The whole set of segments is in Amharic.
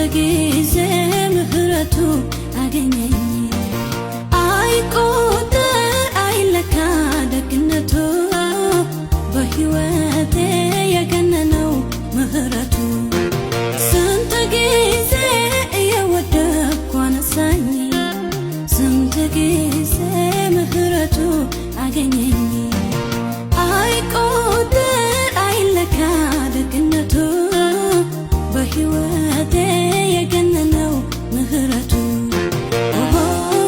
ጊዜ ምህረቱ አገኘኝ አይቆጠር አይለካ ደግነቱ በሕይወቴ የገነነው ምህረቱ ስንት ጊዜ እየወደቅኩ አነሳኝ ስንት ጊዜ ምህረቱ አገኘኝ አይቆጠር አይለካ ደግነቱ በሕይወቴ የገነነው ምህረቱ ኦሆ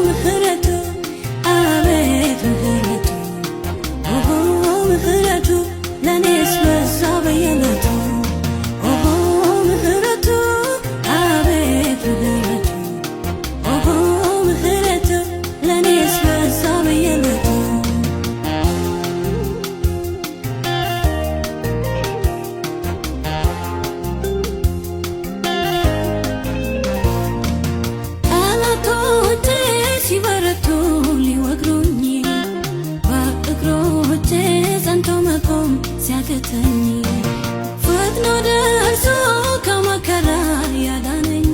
ምህረቱ አቤት ምህረቱ ኦሆ ምህረቱ ለኔስ በዛ በየዕለቱ ኦሆ ምህረቱ አቤት ምህረቱ ኦሆ ምህረቱ ለኔስ በዛ በየዕለቱ ሲበረቱ ሊወግሩኝ በእግሮቼ ጸንቶ መቆም ሲያቅተኝ ፈጥኖ ደርሶ ከመከራ ያዳነኝ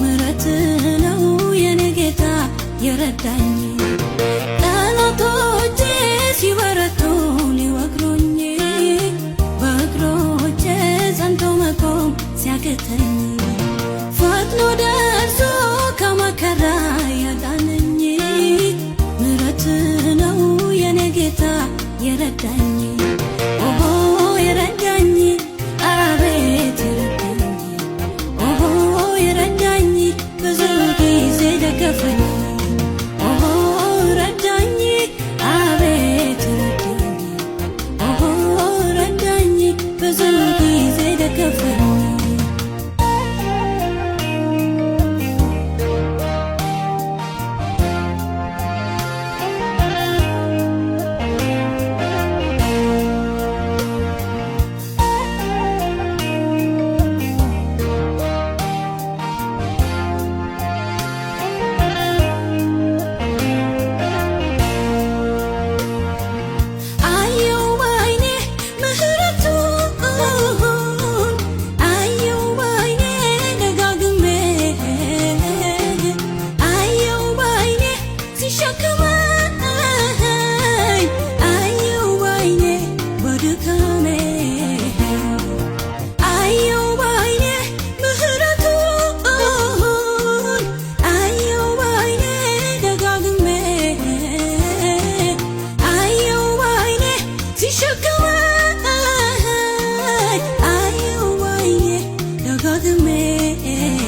ምሕረት ነው የኔ ጌታ የረዳኝ ጠላቶቼ ሲበረቱ ሊወግሩኝ በእግሮቼ ጸንቶ መቆም ሲያቅተኝ ፈጥኖ ደርሶ ከመከራ ያዳነኝ ምሕረት ነው የኔ ጌታ የረዳኝ ኦሆ የረዳኝ አቤት የረዳኝ ኦሆ የረዳኝ ብዙ ጊዜ ደገፈኝ ኦሆ ረዳኝ አቤት የረዳኝ ኦሆ ረዳኝ ብዙ ጊዜ ደገፈኝ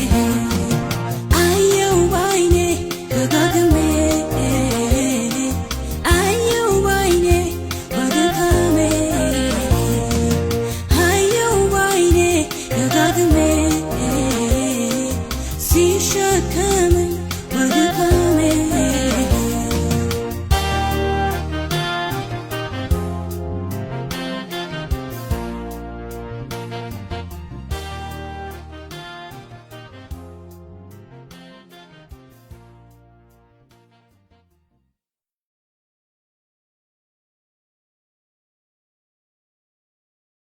I